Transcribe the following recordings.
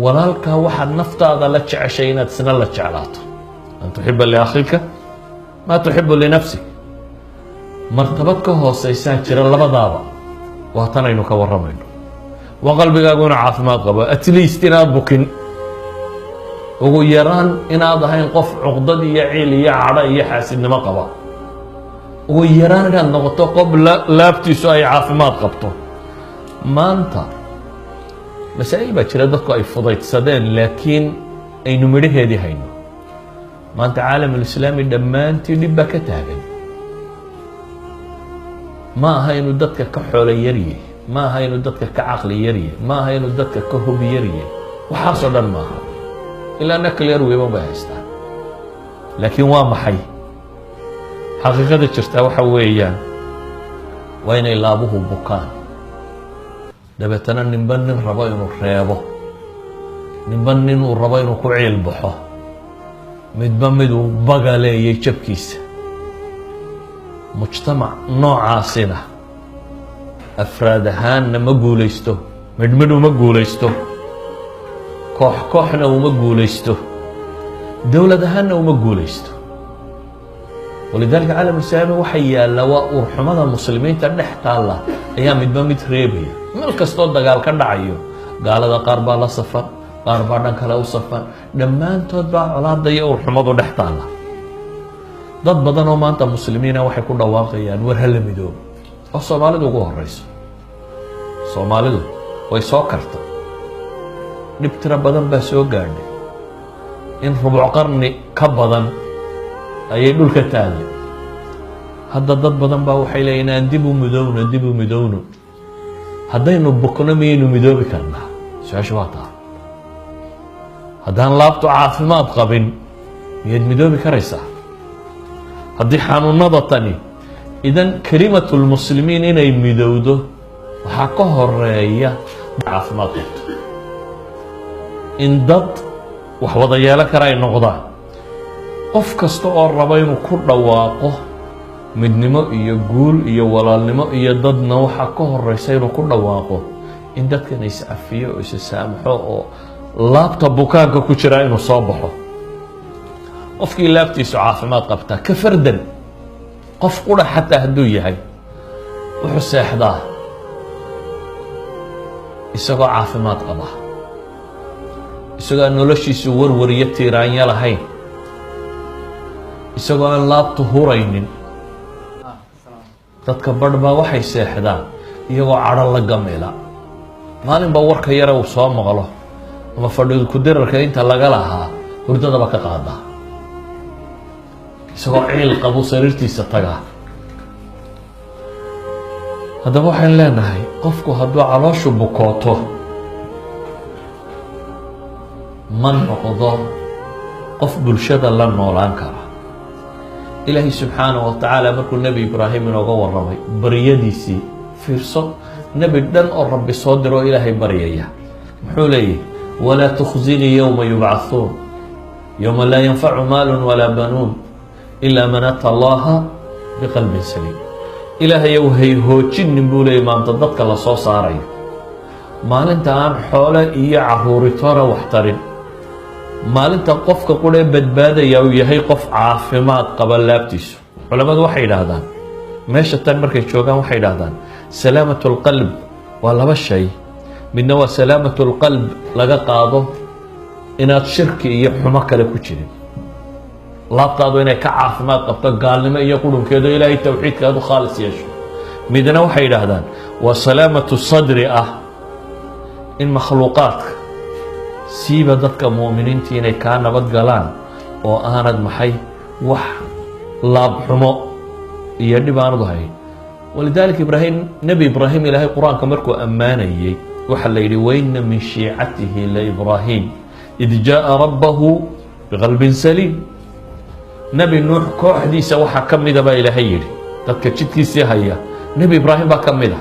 walaalka waxaad naftaada la jeceshay inaad isna la jeclaato an tuxiba liakhika maa tuxibu linafsik martabad ka hooseysaa jira labadaaba waa tan aynu ka warramayno waa qalbigaaguna caafimaad qabo at least inaad bukin ugu yaraan inaad ahayn qof cuqdad iyo ciil iyo cadho iyo xaasidnimo qaba ugu yaraan inaad noqoto qof laabtiisu ay caafimaad qabto maanta masaa'il baa jira dadku ay fudaydsadeen laakiin aynu midhaheedii hayno maanta caalamulislaami dhammaantii dhib baa ka taagan ma aha inuu dadka ka xoolo yaryahay ma aha inuu dadka ka caqli yaryahay ma aha inuu dadka ka hubi yaryahay waxaasoo dhan maaha ilaa nuclear weapon bay haystaan laakiin waa maxay xaqiiqada jirtaa waxa weeyaan waa inay laabuhu bukaan dabeetana ninba nin rabo inuu reebo ninba nin uu rabo inuu ku ciil baxo midba miduu bagaleeyay jabkiisa mujtamac noocaasina afraad ahaanna ma guulaysto midhmidh uma guulaysto koox kooxna uma guulaysto dowlad ahaanna uma guulaysto walidaalika caalamulislaami waxa yaalla waa urxumada muslimiinta dhex taalla ayaa midba mid reebaya meel kastoo dagaal ka dhacayo gaalada qaar baa la safan qaar baa dhan kale u safan dhammaantood baa colaada iyo urxumadu dhex taalla dad badan oo maanta muslimiina waxay ku dhawaaqayaan war hala midoobo oo soomaalidu ugu horeyso soomaalidu way soo karta dhib tiro badan baa soo gaadhay in rubuc qarni ka badan ayay dhulka taallay hadda dad badan baa waxay leeyihin aan dib u midowno haddaynu bukno miyaynu midoobi karnaa su-aasha waa taa haddaan laabtu caafimaad qabin miyaad midoobi karaysaa haddii xanuunada tani idan kelimatulmuslimiin inay midowdo waxaa ka horeeya caafimaad qabto in dad wax wada yeelo kara ay noqdaan qof kasta oo raba inuu ku dhawaaqo midnimo iyo guul iyo walaalnimo iyo dadna waxaa ka horeysa inuu ku dhawaaqo in dadkan is-cafiyo oo is-saamaxo oo laabta bukaanka ku jira inuu soo baxo qofkii laabtiisu caafimaad qabtaa ka fardan qof qura xataa hadduu yahay wuxuu seexdaa isagoo caafimaad qaba isagoo aan noloshiisu warwariyo tiiraanya lahayn isagoo aan laabtu huraynin dadka badh baa waxay seexdaan iyagoo cadho la gamila maalinba warka yare uu soo maqlo ama fadhidu ku-dirarka inta laga lahaa hurdadaba ka qaadaa isagoo ciil qabu sariirtiisa tagaa haddaba waxaan leenahay qofku hadduu calooshu bukooto ma noqdo qof bulshada la noolaan kara ilaahay subxaanahu watacaala markuu nebi ibraahim inooga warramay baryadiisii fiirso nebi dhan oo rabbi soo diroo ilaahay baryaya muxuu leeyahy walaa tukhzinii yowma yubcahuun yowma laa yanfacu maalun walaa banuun ilaa man ata allaha biqalbin saliim ilaahayow hay hoojinin buu leeyay maanta dadka la soo saarayo maalinta aan xoole iyo caruuritoona wax tarin maalinta qofka quree badbaadaya uu yahay qof caafimaad qaba laabtiisu culammadu waxay yidhaahdaan meesha tan markay joogaan waxay yidhaahdaan salaamatu lqalb waa laba shay midna waa salaamatu lqalb laga qaado inaad shirki iyo xumo kale ku jirin laabtaadu inay ka caafimaad qabto gaalnimo iyo qurunkeedo ilaahay towxiidka aad u khaalis yeesho midna waxay yidhaahdaan waa salaamatu sadri ah in makhluuqaadka siiba dadka mu'miniinta inay kaa nabad galaan oo aanad maxay wax laabxumo iyo dhib aanad u hayn walidaalika nebi ibraahim ilaahay qur-aanka markuu ammaanayey waxaa la yidhi waina min shiicatihi laibraahim id jaءa rabbahu biqalbin saliim nebi nuux kooxdiisa waxaa ka mida baa ilaahay yidhi dadka jidkiisii haya nebi ibraahim baa ka mid a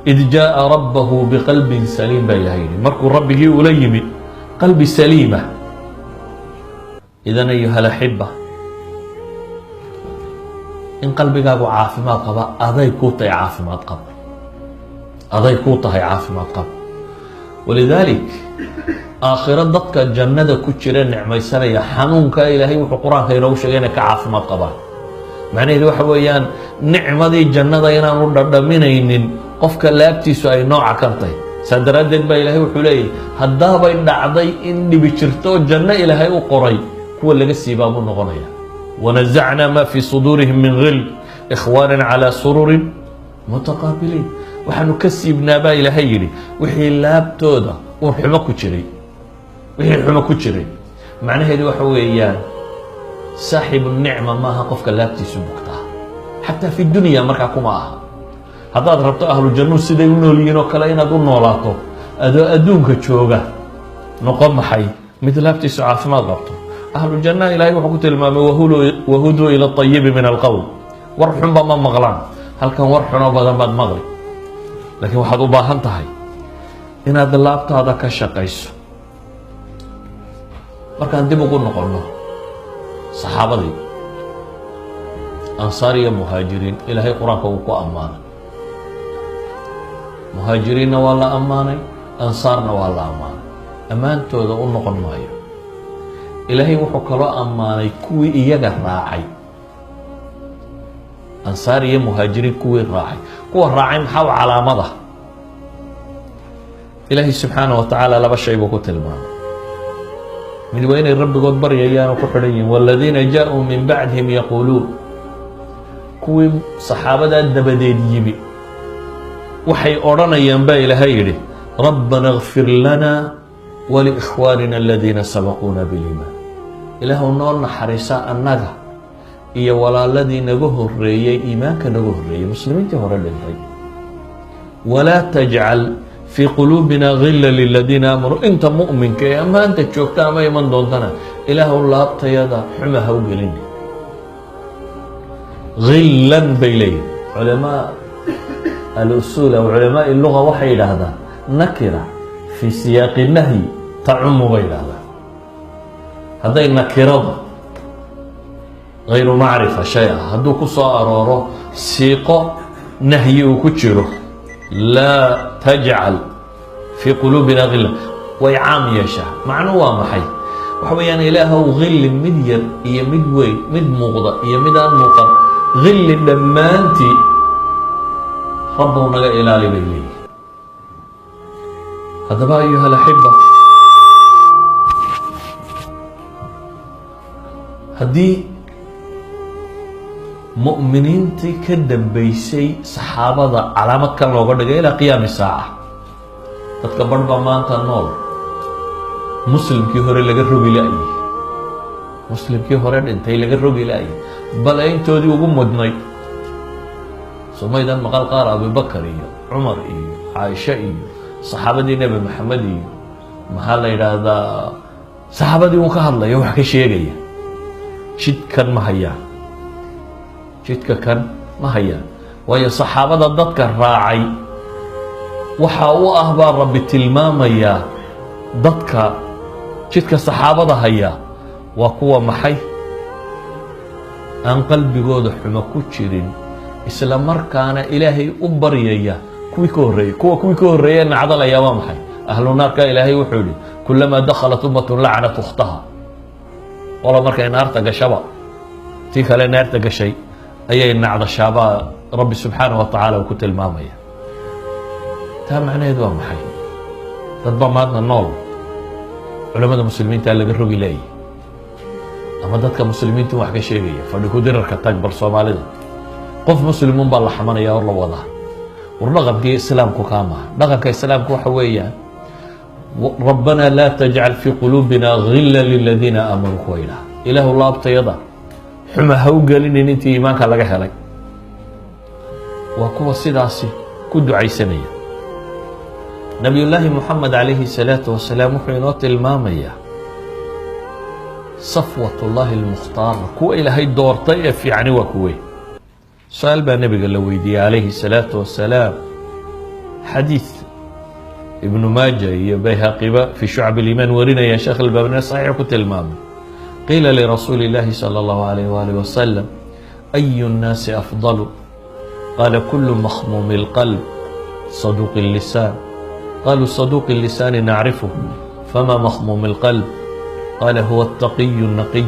id jaءa rabbahu biqalbin saliim baa ilaahay yidhi markuu rabbigii ula yimid qalbi saliima idan ayuha alaxiba in qalbigaagu caafimaad qaba aday kuu tahay caafimaad qab ولذلك aakhiro dadka jannada ku jira nicmaysanaya xanuunka ilaahay wuxuu qur-aanka inoogu sheegay inay ka caafimaad qabaan. macnaheedu waxa weeyaan nicmadii jannada inaanu dhadhaminaynin qofka laabtiisu ay nooca kan tahay. saa daraaddeed baa ilaahay wuxuu leeyahy haddaabay dhacday in dhibi jirto janno ilaahay u qoray kuwa laga siibaa buu noqonaya. wanazacnaa maa fii suduurihim min ghill ikhwaanan calaa sururin mutaqaabiliin. waxaanu ka siibnaa baa ilaahay yidhi wixii laabtooda uun xumo ku jiray, wixii xumo ku jiray. macnaheedu waxa weeyaan saaxibu nicma maaha qofka laabtiisu bugtaa, xataa fi dunya markaa kuma aha. haddaad rabto ahlu jannu siday u nool yihiin oo kale inaad u noolaato adoo adduunka jooga, noqon maxay mid laabtiisu caafimaad qabto. ahlu jannaha ilaahay wuxuu ku tilmaamay wahuduu ila ayibi min alqowl. war xunba ma maqlaan, halkan war xunoo badan baad maqli, laakiin waxaad u baahan tahay inaad laabtaada ka shaqayso. markaan dib ugu noqonno saxaabadii ansaar iyo muhaajiriin, ilaahay qur-aanka uu ku ammaanay. muhaajiriinna waa la ammaanay, ansaarna waa la ammaanay. ammaantooda u noqon maayo. ilaahay wuxuu kaloo ammaanay kuwii iyaga raacay. ansaar iyo muhaajiriin kuwii raacay, kuwa raacay maxaa u calaamada? ilaahay subxaanaه wa tacaala laba shay buu ku tilmaamay. mid waa inay rabbigood baryayaan oo ku xidhan yihiin. wاladiina jaaءuu min bacdihim yaquuluun, kuwii saxaabadaa dabadeed yimi waxay odhanayaan baa ilaahay yidhi rabbana اغfir lana waliikhwaanina aladiina sabaquuna biliimaan. ilaahu noo naxariisa annaga iyo walaaladii naga horeeyey iimaanka naga horeeyey, muslimiintii hore dhintay. walaa tajcal fii quluubina gila liladiina aamanuu. inta mu'minka ee ammaanta joogta ama iman doontana ilaahu laabtayada xuma ha u gelin. gilan bay leeyihin culamaa alusuul aw culamaa luga waxay yidhaahdaan nakira fii siyaaqi nahyi tacumu bay yidhahdaan. hadday nakirada hayru macrifa shay ah hadduu ku soo arooro siiqo nahyi uu ku jiro, laa tajcal fii quluubina gila, way caam yeeshaa. macnuu waa maxay? waxa weeyaan ilaahow gilli mid yar iyo mid weyn, mid muuqda iyo mid aan muuqan, gilli dhammaantii rabbow naga ilaali bay leeyihin. haddaba ayuha alaxiba, haddii mu'miniintii ka dambeysay saxaabada calaamad kan looga dhigay ilaa qiyaami saaca, dadka barh baa maanta nool muslimkii hore laga rogi la-yay, muslimkii hore dhintay laga rogi la-yay, bale intoodii ugu mudnay. somaydan maqal qaar abubakar iyo cumar iyo caaisha iyo saxaabadii nebi maxamed iyo maxaa la yidhaahdaa saxaabadii uu ka hadlaya wax ka sheegaya. jidkan ma hayaan, jidka kan ma hayaan, waayo saxaabada dadka raacay waxa u ah baa rabbi tilmaamayaa. dadka jidka saxaabada hayaa waa kuwa maxay? aan qalbigooda xumo ku jirin, isla markaana ilaahay u baryaya kuwii ka horreeyey. kuwii ka horreeye nacdalaya waa maxay? ahlu naarka ilaahay wuxuu yihi kulamaa dakhalat ummatun lacanat ukhtaha. qola markay naarta gashaba tii kale naarta gashay ayay nacdashaabaa rabbi subxaanaه wa tacaala uu ku tilmaamaya. taa macnaheedu waa maxay? dadba maadna nool culamada muslimiinta laga rogi laayay, ama dadka muslimiintu wax ka sheegaya fadhi ku dirarka tag bar soomaalida. qof muslimuun baa la xamanaya or la wadaa. war dhaqankii islaamku kaa maha. dhaqanka islaamku waxa weeyaan rabbana laa tajcal fii quluubina gila liladiina aamanuu kuwa yidhaha. ilaahu laabtayada xuma ha u gelinin intii iimaanka laga helay. waa kuwa sidaasi ku ducaysanaya. nabiyullaahi moxamed calayhi salaatu wasalaam wuxuu inoo tilmaamayaa safwatullaahi almukhtaara, kuwa ilaahay doortay ee fiicani waa kuwe. su-aal baa nebiga la weydiiyey calayhi salaatu wasalaam. xadiid ibnu maaja iyo bayhaqiba fii shucab aliimaan warinaya, sheekh albaabina saxiix ku tilmaamay. qiila lirasuuli illaahi sala allahu alayh waalih wasalam ayu nnaasi afdalu? qaala kulu makhmuumi اlqalb saduuqi اllisaan. qaluu saduuqi اllisaani nacrifuh فما مخموم القلب قال هو التقي النقي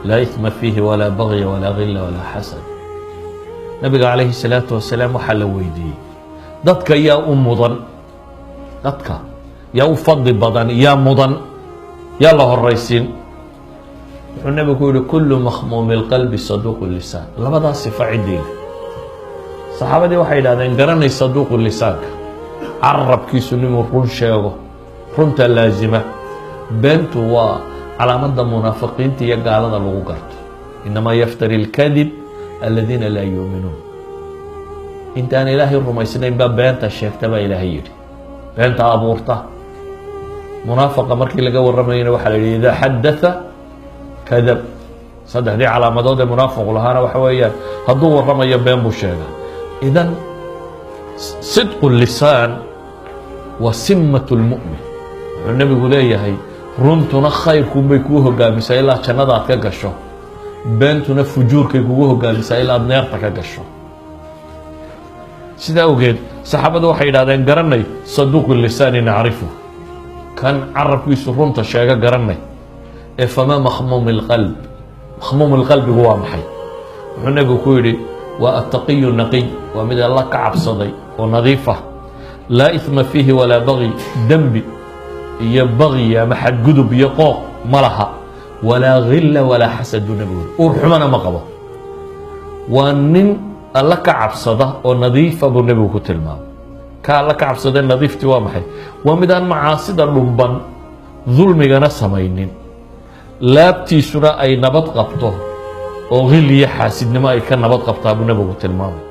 لا إثم فيه ولا بغي ولا غل ولا حسد. nabiga calayhi الsalaatu wasalaam waxaa la weydiiyey dadka yaa u mudan, dadka yaa u fadli badan, yaa mudan, yaa la horaysiin. wuxuu nabigu ku yihi kulu makhmuumi اlqalbi saduuqu lisaan. labadaas sifa ciddii leh. saxaabadii waxay yidhahdeen garanay saduuqu lisaanka, carabkiisu ninuu run sheego, runta laazima. beentu waa calaamadda munaafiqiinta iyo gaalada lagu garto. inamaa yaftari اlkadib aladiina laa yuuminuun. intaan ilaahay rumaysnayn baa beenta sheegta baa ilaahay yidhi, beenta abuurta. munaafaqa markii laga warramayana waxaa la yidhi idaa xadaa kadab. saddexdii calaamadood ee munaafiqu lahaana waxa weeyaan hadduu warramayo been buu sheegaa. idan sidqu lisaan waa simat lmu'min. wuxuu nebigu leeyahay runtuna khayrkuunbay kuu hogaamisaa ilaa jannada aad ka gasho, beentuna fujuurkay kugu hogaamisaa ilaa aad neerta ka gasho. sidaa awgeed saxaabadu waxay yidhahdeen garanay saduuqu lisaani nacrifu, kan carabkiisu runta sheega garanay. ee famaa makhmuumi اlqalb, makhmuum اlqalbigu waa maxay? wuxuu nebigu ku yidhi waa attaqiyu naqiy, waa mid alla ka cabsaday oo nadiif ah. laa ihma fiihi walaa bagi, dembi iyo bagi ama xadgudub iyo qooq ma laha. walaa gila walaa xasad buu nebigu yidhi, uur xumana ma qabo. waa nin alla ka cabsada oo nadiifa buu nebigu ku tilmaamay. ka alla ka cabsadee nadiiftii waa maxay? waa mid aan macaasida dhumban, dulmigana samaynin, laabtiisuna ay nabad qabto oo gil iyo xaasidnimo ay ka nabad qabtaa buu nebigu tilmaamay.